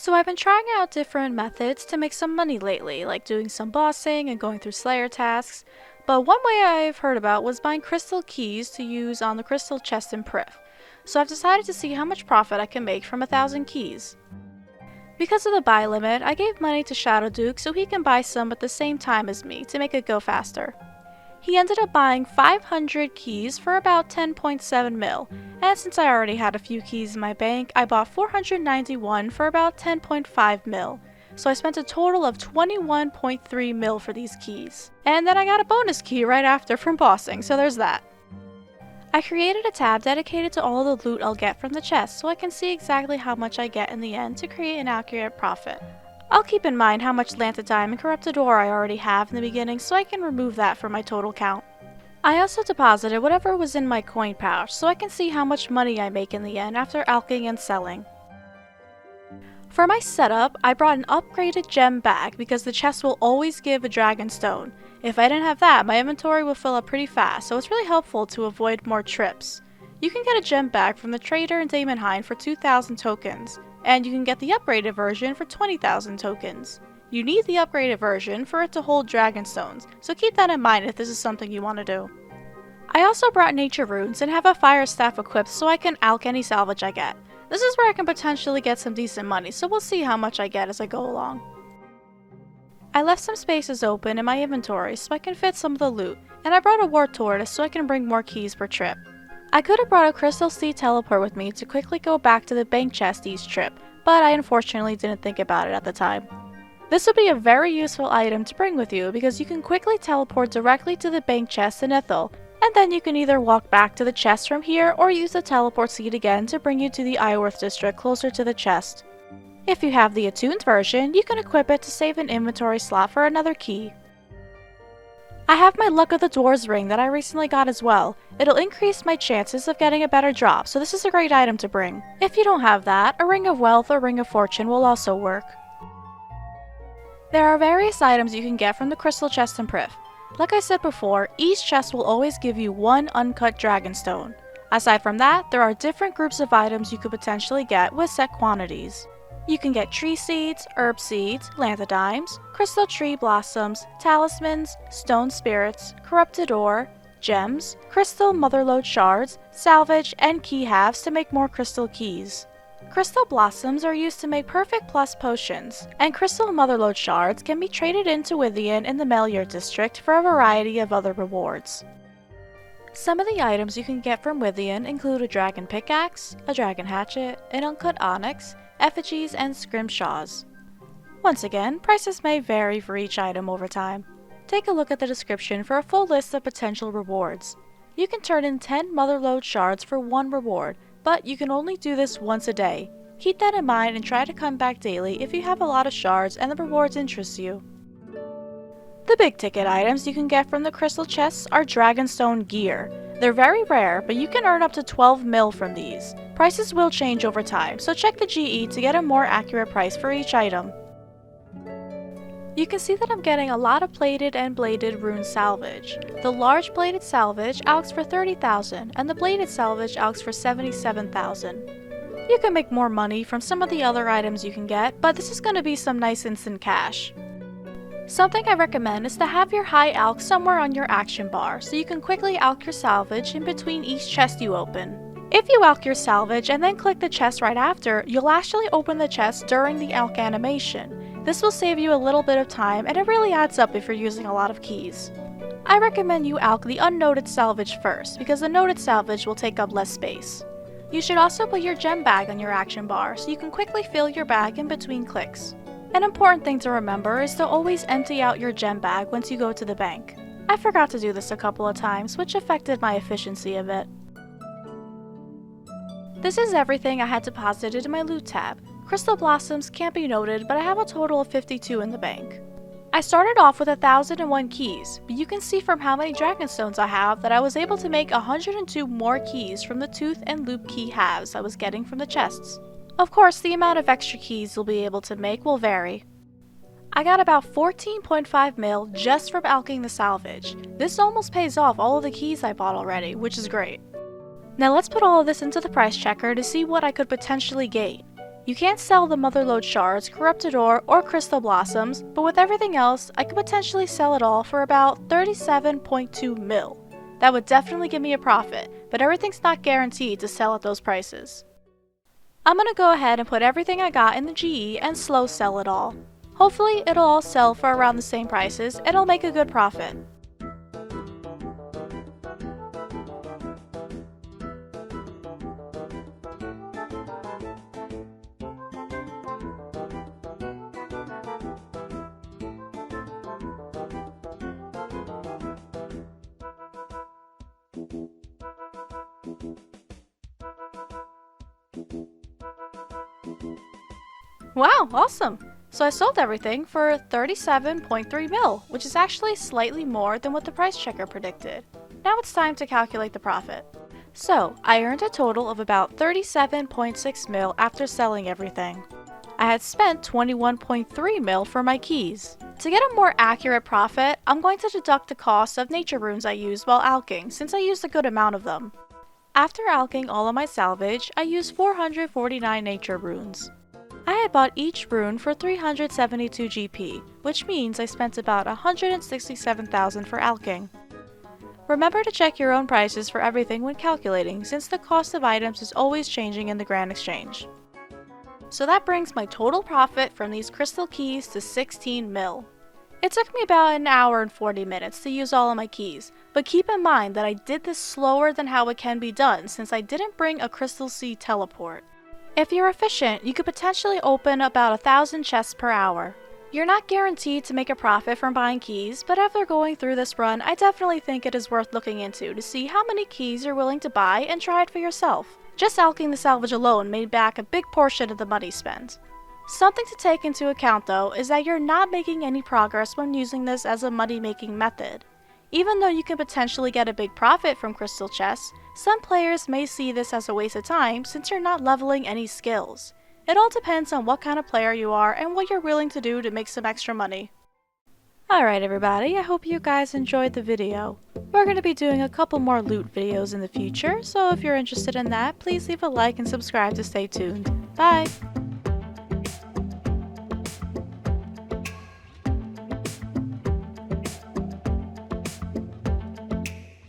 So I've been trying out different methods to make some money lately, like doing some bossing and going through Slayer tasks, but one way I've heard about was buying crystal keys to use on the crystal chest in Prif. So I've decided to see how much profit I can make from 1,000 keys. Because of the buy limit, I gave money to Shadowduke so he can buy some at the same time as me to make it go faster. He ended up buying 500 keys for about 10.7 mil, and since I already had a few keys in my bank, I bought 491 for about 10.5 mil. So I spent a total of 21.3 mil for these keys. And then I got a bonus key right after from bossing, so there's that. I created a tab dedicated to all the loot I'll get from the chest so I can see exactly how much I get in the end to create an accurate profit. I'll keep in mind how much Lantadime and Corrupted Ore I already have in the beginning so I can remove that from my total count. I also deposited whatever was in my coin pouch so I can see how much money I make in the end after alching and selling. For my setup, I brought an upgraded gem bag because the chest will always give a dragon stone. If I didn't have that, my inventory will fill up pretty fast, so it's really helpful to avoid more trips. You can get a gem bag from the trader in Daemonheim for 2,000 tokens, and you can get the upgraded version for 20,000 tokens. You need the upgraded version for it to hold dragon stones, so keep that in mind if this is something you want to do. I also brought nature runes and have a fire staff equipped so I can alch any salvage I get. This is where I can potentially get some decent money, so we'll see how much I get as I go along. I left some spaces open in my inventory so I can fit some of the loot, and I brought a war tortoise so I can bring more keys per trip. I could have brought a crystal sea teleport with me to quickly go back to the bank chest each trip, but I unfortunately didn't think about it at the time. This would be a very useful item to bring with you because you can quickly teleport directly to the bank chest in Ithil, and then you can either walk back to the chest from here or use the teleport seed again to bring you to the Iworth district closer to the chest. If you have the attuned version, you can equip it to save an inventory slot for another key. I have my Luck of the Dwarves ring that I recently got as well. It'll increase my chances of getting a better drop, so this is a great item to bring. If you don't have that, a Ring of Wealth or Ring of Fortune will also work. There are various items you can get from the crystal chest in Prif. Like I said before, each chest will always give you one uncut dragonstone. Aside from that, there are different groups of items you could potentially get with set quantities. You can get tree seeds, herb seeds, lanthodimes, crystal tree blossoms, talismans, stone spirits, corrupted ore, gems, crystal motherlode shards, salvage, and key halves to make more crystal keys. Crystal blossoms are used to make perfect plus potions, and crystal motherlode shards can be traded into Withian in the Melior district for a variety of other rewards. Some of the items you can get from Withian include a dragon pickaxe, a dragon hatchet, an uncut onyx, effigies, and scrimshaws. Once again, prices may vary for each item over time. Take a look at the description for a full list of potential rewards. You can turn in 10 motherlode shards for one reward, but you can only do this once a day. Keep that in mind and try to come back daily if you have a lot of shards and the rewards interest you. The big ticket items you can get from the crystal chests are Dragonstone gear. They're very rare, but you can earn up to 12 mil from these. Prices will change over time, so check the GE to get a more accurate price for each item. You can see that I'm getting a lot of plated and bladed rune salvage. The large bladed salvage alchs for 30,000, and the bladed salvage alchs for 77,000. You can make more money from some of the other items you can get, but this is going to be some nice instant cash. Something I recommend is to have your high alch somewhere on your action bar, so you can quickly alch your salvage in between each chest you open. If you alch your salvage and then click the chest right after, you'll actually open the chest during the alch animation. This will save you a little bit of time, and it really adds up if you're using a lot of keys. I recommend you alch the unnoted salvage first, because the noted salvage will take up less space. You should also put your gem bag on your action bar, so you can quickly fill your bag in between clicks. An important thing to remember is to always empty out your gem bag once you go to the bank. I forgot to do this a couple of times, which affected my efficiency a bit. This is everything I had deposited in my loot tab. Crystal blossoms can't be noted, but I have a total of 52 in the bank. I started off with 1,001 keys, but you can see from how many dragonstones I have that I was able to make 102 more keys from the tooth and loop key halves I was getting from the chests. Of course, the amount of extra keys you'll be able to make will vary. I got about 14.5 mil just from alching the salvage. This almost pays off all of the keys I bought already, which is great. Now let's put all of this into the price checker to see what I could potentially gain. You can't sell the Motherlode shards, corrupted ore, or crystal blossoms, but with everything else, I could potentially sell it all for about 37.2 mil. That would definitely give me a profit, but everything's not guaranteed to sell at those prices. I'm gonna go ahead and put everything I got in the GE and slow sell it all. Hopefully it'll all sell for around the same prices and it'll make a good profit. Wow, awesome! So I sold everything for 37.3 mil, which is actually slightly more than what the price checker predicted. Now it's time to calculate the profit. So, I earned a total of about 37.6 mil after selling everything. I had spent 21.3 mil for my keys. To get a more accurate profit, I'm going to deduct the cost of nature runes I used while alching, since I used a good amount of them. After alching all of my salvage, I used 449 nature runes. I had bought each rune for 372 GP, which means I spent about 167,000 for alching. Remember to check your own prices for everything when calculating, since the cost of items is always changing in the Grand Exchange. So that brings my total profit from these crystal keys to 16 mil. It took me about an hour and 40 minutes to use all of my keys, but keep in mind that I did this slower than how it can be done since I didn't bring a crystal seed teleport. If you're efficient, you could potentially open about 1,000 chests per hour. You're not guaranteed to make a profit from buying keys, but after going through this run, I definitely think it is worth looking into to see how many keys you're willing to buy and try it for yourself. Just alching the salvage alone made back a big portion of the money spent. Something to take into account though is that you're not making any progress when using this as a money-making method. Even though you can potentially get a big profit from crystal chests, some players may see this as a waste of time since you're not leveling any skills. It all depends on what kind of player you are and what you're willing to do to make some extra money. Alright everybody, I hope you guys enjoyed the video. We're going to be doing a couple more loot videos in the future, so if you're interested in that, please leave a like and subscribe to stay tuned. Bye!